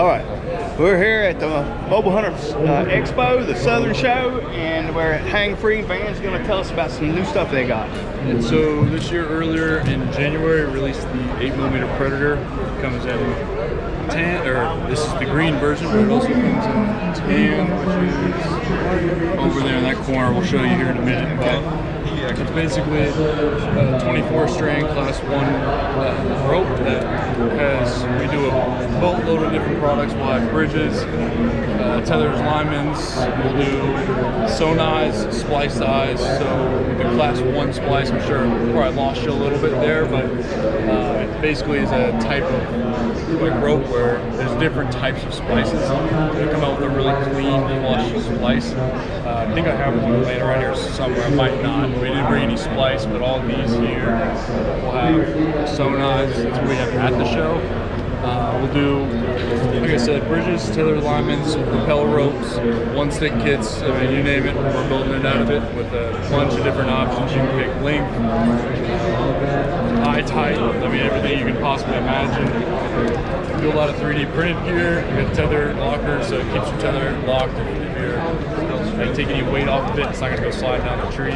All right, we're here at the Mobile Hunters Expo, the Southern Show, and we're at Hangfree. Van's going to tell us about some new stuff they got. And so this year, earlier in January, released the 8mm Predator. It comes in tan, or this is the green version, but it also comes in tan, which is over there in that corner. We'll show you here in a minute. But it's basically a 24 strand class 1 rope that has, we do a boatload of different products. We'll have bridges, tethers, linemans, we'll do sewn eyes, splice eyes. So the class 1 splice, I'm sure probably lost you a little bit there, but it basically is a type of like rope where there's different types of splices. They come out with a really clean, flush splice. I think I have one laying around here somewhere. I might not. We didn't bring any splice, but all these here will have sewn eyes. That's what we have at the show. We'll do, like I said, bridges, tether linemans, rappel ropes, one-stick kits. I mean, you name it, we're building it out of it with a bunch of different options. You can pick length, eye type, I mean, everything you can possibly imagine. We do a lot of 3D printed gear. We got tether lockers, so it keeps your tether locked. If you're taking any weight off of it, it's not going to go slide down the tree.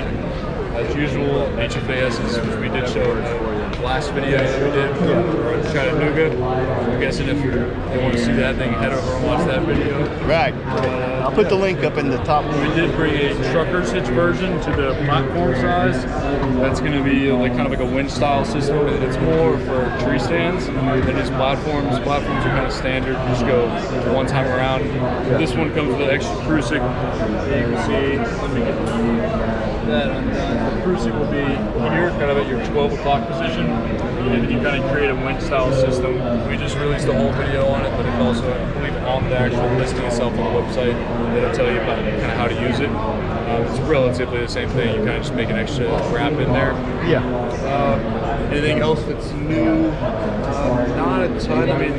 As usual, HFASs, which we did show in the last video that we did for Chattanooga. I'm guessing if you want to see that thing, head over and watch that video. Right. I'll put the link up in the top. We did bring a trucker hitch version to the platform size. That's going to be like kind of like a winch style system. It's more for tree stands than just platforms. Platforms are kind of standard. You just go one time around. This one comes with an extra crucible. You can see, let me get that undone. The crucible will be here, kind of at your 12 o'clock position, and then you kind of create a winch style system. We just released a whole video on it, but it's also, I believe, on the actual listing itself on the website. That'll tell you about kind of how to use it. It's relatively the same thing. You kind of just make an extra wrap in there. Yeah. Anything else that's new? Not a ton. I mean,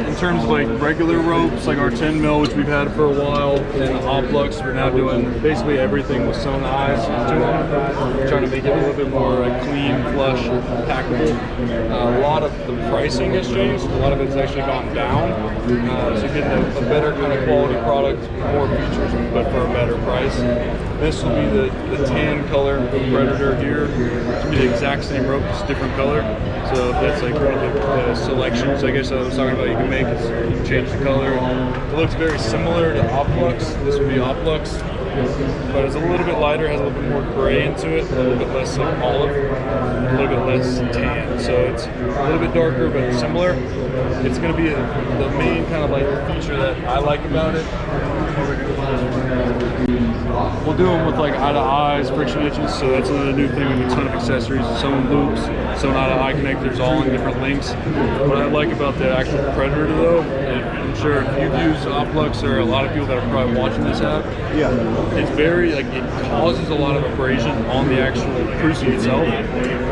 in terms of like regular ropes, like our 10mm, which we've had for a while, and Oplux, we're now doing basically everything with sewn eyes to them. We're trying to make it a little bit more clean, flush, packable. A lot of the pricing has changed. A lot of it's actually gone down. So you're getting a better kind of quality product, more features, but for a better price. This will be the tan color of Predator here. It'll be the exact same rope, just different color. So that's like one of the selections, I guess I was talking about, you can make is you can change the color. It looks very similar to Oplux. This would be Oplux, but it's a little bit lighter, has a little bit more gray into it, a little bit less like olive, a little bit less tan. So it's a little bit darker, but similar. It's going to be the main kind of like feature that I like about it. We'll do them with like eye-to-eyes, friction hitches, so that's another new thing with a ton of accessories, sewn loops, sewn eye-to-eye connectors, all in different lengths. What I like about the actual Predator though, and I'm sure if you've used Oplux, or a lot of people that are probably watching this app, yeah, it's very, like, it causes a lot of abrasion on the actual crucible itself.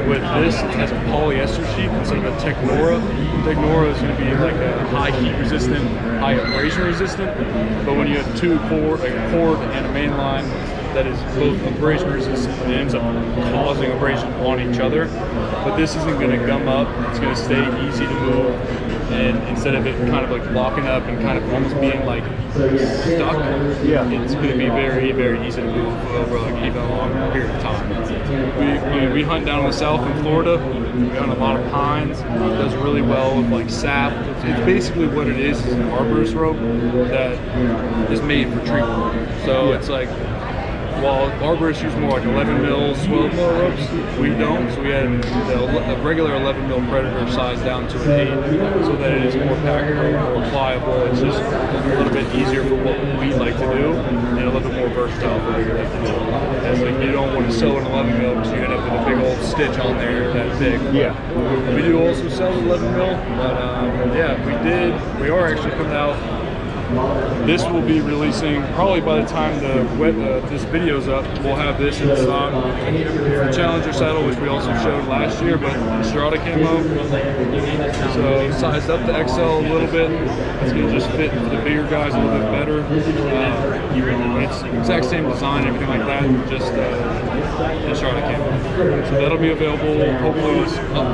With this, it has a polyester sheet instead of a Technora. Technora is going to be like a high heat resistant, high abrasion resistant, but when you have two cord, like a cord and a main line that is both abrasion resistant, it ends up causing abrasion on each other. But this isn't going to gum up, it's going to stay easy to move, and instead of it kind of like locking up and kind of almost being like stuck, yeah, it's going to be very, very easy to move over like even a long period of time. We hunt down in the south in Florida. We hunt a lot of pines. It does really well with like sap. It's basically what it is an arborist rope that is made for tree work. So it's like, while arborists use more like 11mm, 12mm ropes, we don't. So we had a regular 11mm Predator size down to an 8, so that it is more packable, more pliable. It's just a little bit easier for what we like to do, and a little bit more versatile for what we like to do. As like you don't want to sew an 11mm because you end up with a big old stitch on there that big. Yeah. We do also sell 11mm, but yeah, we are actually coming out. This will be releasing probably by the time this video's up. We'll have this in stock. The Challenger saddle, which we also showed last year, but Strata camo. So sized up to XL a little bit. It's going to just fit for the bigger guys a little bit better. It's the exact same design, everything like that. Just in Charlotte, Canada. So that'll be available hopefully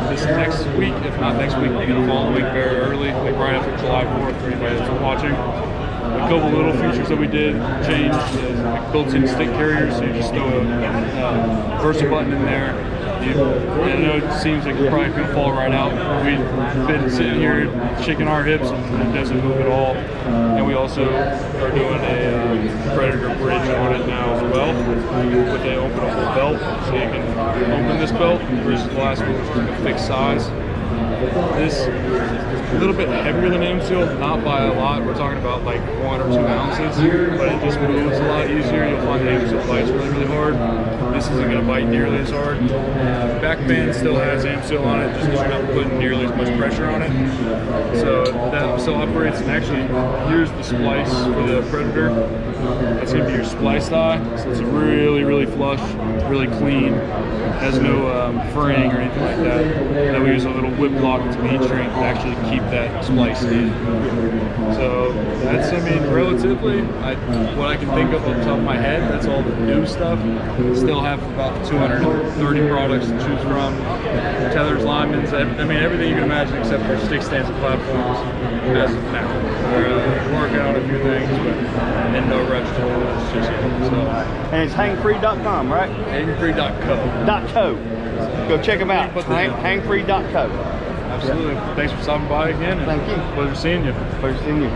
this next week, if not next week, maybe the following week, very early, like right after July 4th for anybody that's watching. A couple little features that we did change is like built-in stick carriers, so you just throw a Versa button in there. I know it seems like you're probably going to fall right out. We've been sitting here shaking our hips and it doesn't move at all. And we also are doing a Predator bridge on it now as well with an openable belt. So you can open this belt versus the last one, which was like a fixed size. This is a little bit heavier than AIM-Seal, not by a lot. We're talking about like 1 or 2 ounces, but it just moves a lot easier. You'll find the AIM-Seal bites really, really hard. This isn't going to bite nearly as hard. Back band still has AIM-Seal on it, just because you're not putting nearly as much pressure on it. So that still operates. And actually, here's the splice for the Predator. That's going to be your splice die. So it's really, really flush, really clean. Has no fraying or anything like that. And then we use a little whip lock to the heat shrink to actually keep that splice in. So that's, I mean, relatively, what I can think of off the top of my head, that's all the new stuff. Still have about 230 products to choose from. Tethers, linemen's, I mean, everything you can imagine except for stick stands and platforms as of now. We're working on a few things, but in no rush to do this just yet. So. And it's hangfree.com, right? Hangfree.co. .co. Go check them out. Hangfree.co. Absolutely. Thanks for stopping by again. Thank you. Pleasure seeing you. Pleasure seeing you.